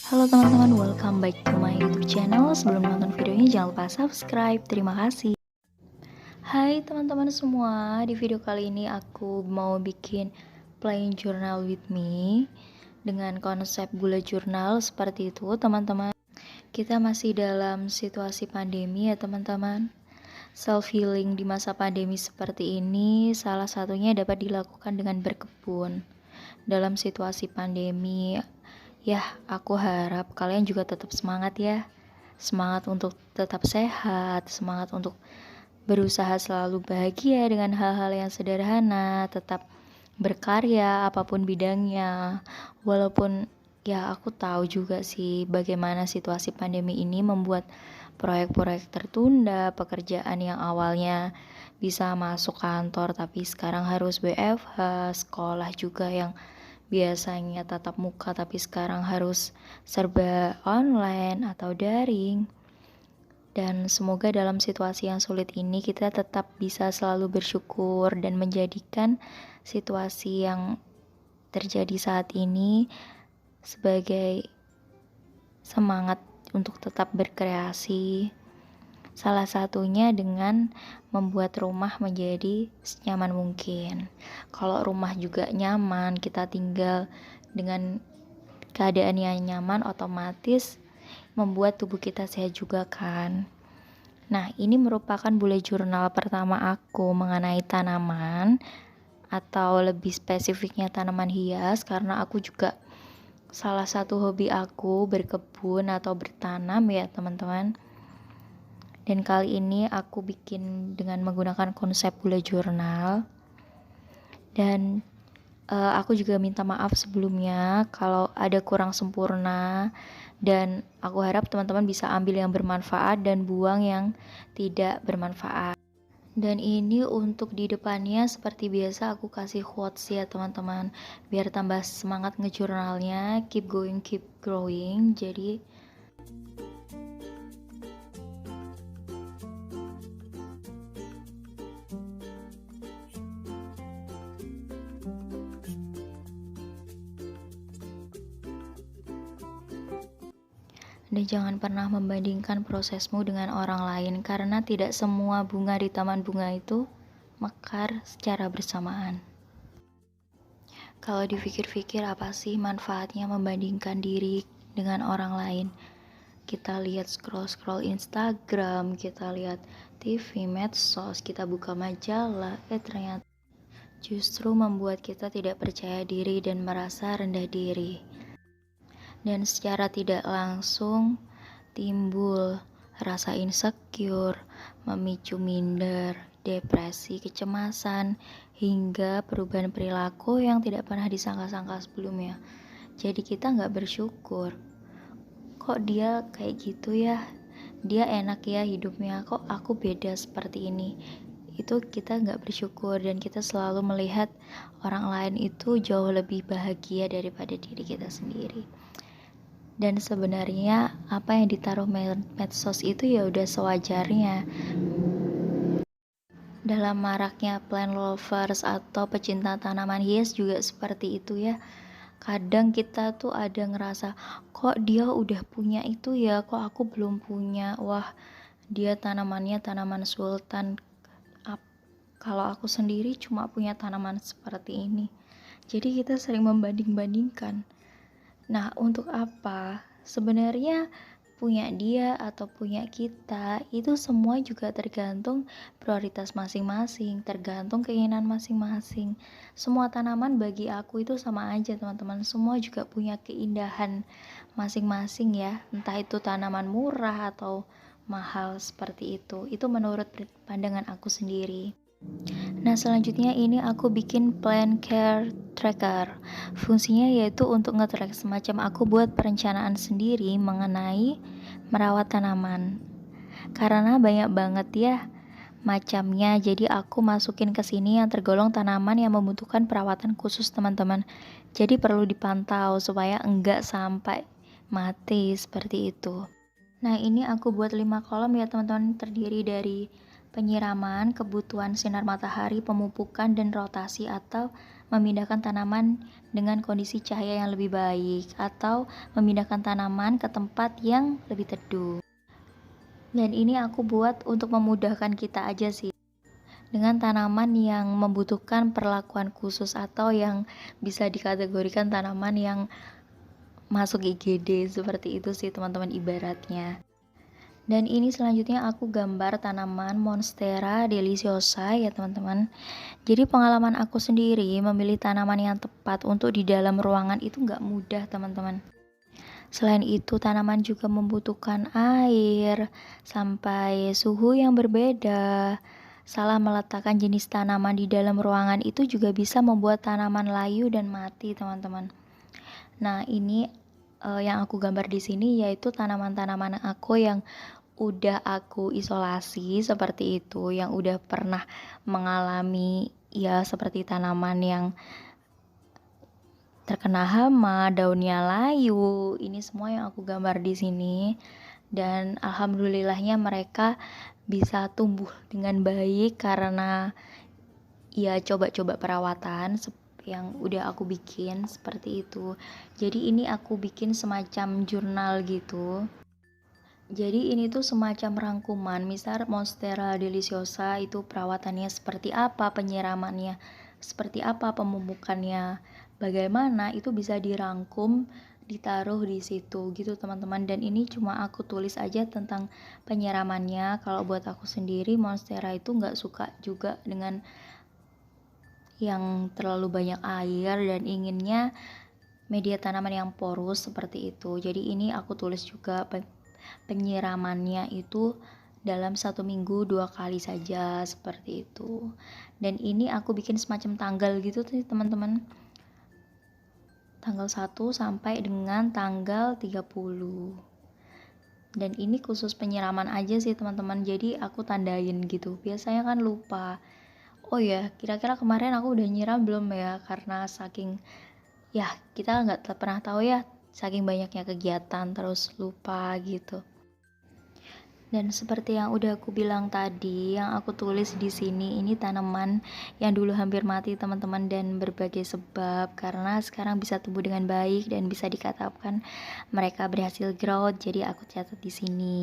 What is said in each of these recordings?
Halo teman-teman, welcome back to my YouTube channel. Sebelum nonton videonya jangan lupa subscribe. Terima kasih. Hai teman-teman semua, di video kali ini aku mau bikin plain journal with me dengan konsep bullet journal seperti itu, teman-teman. Kita masih dalam situasi pandemi ya, teman-teman. Self healing di masa pandemi seperti ini salah satunya dapat dilakukan dengan berkebun. Dalam situasi pandemi, ya, aku harap kalian juga tetap semangat ya. Semangat untuk tetap sehat, semangat untuk berusaha selalu bahagia dengan hal-hal yang sederhana, tetap berkarya apapun bidangnya. Walaupun ya aku tahu juga sih bagaimana situasi pandemi ini membuat proyek-proyek tertunda, pekerjaan yang awalnya bisa masuk kantor tapi sekarang harus WFH, sekolah juga yang biasanya tatap muka tapi sekarang harus serba online atau daring. Dan semoga dalam situasi yang sulit ini kita tetap bisa selalu bersyukur dan menjadikan situasi yang terjadi saat ini sebagai semangat untuk tetap berkreasi. Salah satunya dengan membuat rumah menjadi senyaman mungkin. Kalau rumah juga nyaman, kita tinggal dengan keadaan yang nyaman, otomatis membuat tubuh kita sehat juga kan. Nah, ini merupakan bullet journal pertama aku mengenai tanaman, atau lebih spesifiknya tanaman hias, karena aku juga salah satu hobi aku berkebun atau bertanam ya teman-teman. Dan kali ini aku bikin dengan menggunakan konsep bullet journal. Dan aku juga minta maaf sebelumnya kalau ada kurang sempurna. Dan aku harap teman-teman bisa ambil yang bermanfaat dan buang yang tidak bermanfaat. Dan ini untuk di depannya seperti biasa aku kasih quotes ya teman-teman, biar tambah semangat ngejurnalnya. Keep going, keep growing. Jadi dan jangan pernah membandingkan prosesmu dengan orang lain, karena tidak semua bunga di taman bunga itu mekar secara bersamaan. Kalau dipikir-pikir, apa sih manfaatnya membandingkan diri dengan orang lain? Kita lihat scroll-scroll Instagram, kita lihat TV, medsos, kita buka majalah, ternyata justru membuat kita tidak percaya diri dan merasa rendah diri. Dan secara tidak langsung timbul rasa insecure, memicu minder, depresi, kecemasan, hingga perubahan perilaku yang tidak pernah disangka-sangka sebelumnya. Jadi kita nggak bersyukur. Kok dia kayak gitu ya? Dia enak ya hidupnya, kok aku beda seperti ini? Itu kita nggak bersyukur, dan kita selalu melihat orang lain itu jauh lebih bahagia daripada diri kita sendiri. Dan sebenarnya apa yang ditaruh medsos itu ya udah sewajarnya. Dalam maraknya plant lovers atau pecinta tanaman hias juga seperti itu ya. Kadang kita tuh ada ngerasa, kok dia udah punya itu ya, kok aku belum punya. Wah, dia tanamannya tanaman sultan. Kalau aku sendiri cuma punya tanaman seperti ini. Jadi kita sering membanding-bandingkan. Nah, untuk apa? Sebenarnya punya dia atau punya kita itu semua juga tergantung prioritas masing-masing, tergantung keinginan masing-masing. Semua tanaman bagi aku itu sama aja teman-teman, semua juga punya keindahan masing-masing ya, entah itu tanaman murah atau mahal seperti itu menurut pandangan aku sendiri. Nah, selanjutnya ini aku bikin plant care tracker. Fungsinya yaitu untuk nge-track, semacam aku buat perencanaan sendiri mengenai merawat tanaman. Karena banyak banget ya macamnya, jadi aku masukin ke sini yang tergolong tanaman yang membutuhkan perawatan khusus teman-teman. Jadi perlu dipantau supaya enggak sampai mati seperti itu. Nah, ini aku buat 5 kolom ya teman-teman, terdiri dari penyiraman, kebutuhan sinar matahari, pemupukan, dan rotasi atau memindahkan tanaman dengan kondisi cahaya yang lebih baik atau memindahkan tanaman ke tempat yang lebih teduh. Dan ini aku buat untuk memudahkan kita aja sih, dengan tanaman yang membutuhkan perlakuan khusus atau yang bisa dikategorikan tanaman yang masuk IGD, seperti itu sih teman-teman ibaratnya. Dan ini selanjutnya aku gambar tanaman Monstera deliciosa ya teman-teman. Jadi pengalaman aku sendiri memilih tanaman yang tepat untuk di dalam ruangan itu nggak mudah teman-teman. Selain itu tanaman juga membutuhkan air, sampai suhu yang berbeda. Salah meletakkan jenis tanaman di dalam ruangan itu juga bisa membuat tanaman layu dan mati teman-teman. Nah ini yang aku gambar di sini yaitu tanaman-tanaman aku yang udah aku isolasi seperti itu, yang udah pernah mengalami ya seperti tanaman yang terkena hama, daunnya layu. Ini semua yang aku gambar di sini. Dan alhamdulillahnya mereka bisa tumbuh dengan baik karena ya coba-coba perawatan yang udah aku bikin seperti itu. Jadi ini aku bikin semacam jurnal gitu. Jadi ini tuh semacam rangkuman, misal Monstera deliciosa itu perawatannya seperti apa, penyiramannya seperti apa, pemupukannya bagaimana, itu bisa dirangkum, ditaruh di situ gitu teman-teman. Dan ini cuma aku tulis aja tentang penyiramannya. Kalau buat aku sendiri Monstera itu nggak suka juga dengan yang terlalu banyak air dan inginnya media tanaman yang porus seperti itu. Jadi ini aku tulis juga penyiramannya itu dalam 1 minggu 2 kali saja seperti itu. Dan ini aku bikin semacam tanggal gitu sih teman-teman, tanggal 1 sampai dengan tanggal 30. Dan ini khusus penyiraman aja sih teman-teman, jadi aku tandain gitu, biasanya kan lupa. Oh ya, kira-kira kemarin aku udah nyiram belum ya, karena saking ya kita nggak pernah tahu ya, saking banyaknya kegiatan terus lupa gitu. Dan seperti yang udah aku bilang tadi, yang aku tulis di sini ini tanaman yang dulu hampir mati teman-teman, dan berbagai sebab karena sekarang bisa tumbuh dengan baik dan bisa dikatakan mereka berhasil growth. Jadi aku catat di sini.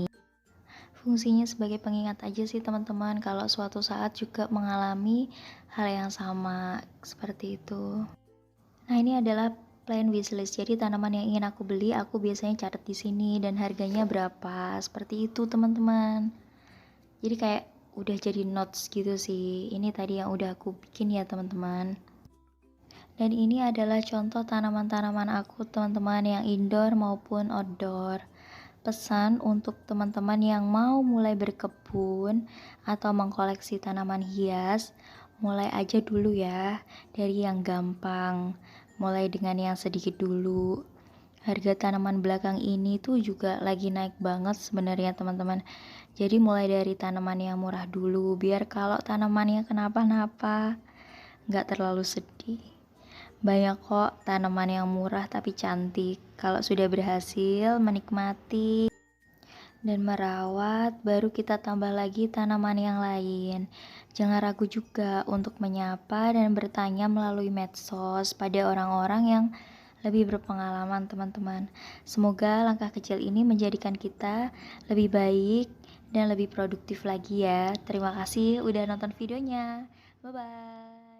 Fungsinya sebagai pengingat aja sih teman-teman, kalau suatu saat juga mengalami hal yang sama seperti itu. Nah, ini adalah plan wishlist. Jadi tanaman yang ingin aku beli, aku biasanya catat di sini dan harganya berapa. Seperti itu, teman-teman. Jadi kayak udah jadi notes gitu sih. Ini tadi yang udah aku bikin ya, teman-teman. Dan ini adalah contoh tanaman-tanaman aku, teman-teman, yang indoor maupun outdoor. Pesan untuk teman-teman yang mau mulai berkebun atau mengkoleksi tanaman hias, mulai aja dulu ya, dari yang gampang, mulai dengan yang sedikit dulu. Harga tanaman belakang ini tuh juga lagi naik banget sebenarnya teman-teman. Jadi mulai dari tanaman yang murah dulu, biar kalau tanamannya kenapa-napa nggak terlalu sedih. Banyak kok tanaman yang murah tapi cantik. Kalau sudah berhasil menikmati dan merawat, baru kita tambah lagi tanaman yang lain. Jangan ragu juga untuk menyapa dan bertanya melalui medsos pada orang-orang yang lebih berpengalaman teman-teman. Semoga langkah kecil ini menjadikan kita lebih baik dan lebih produktif lagi ya. Terima kasih udah nonton videonya. Bye-bye.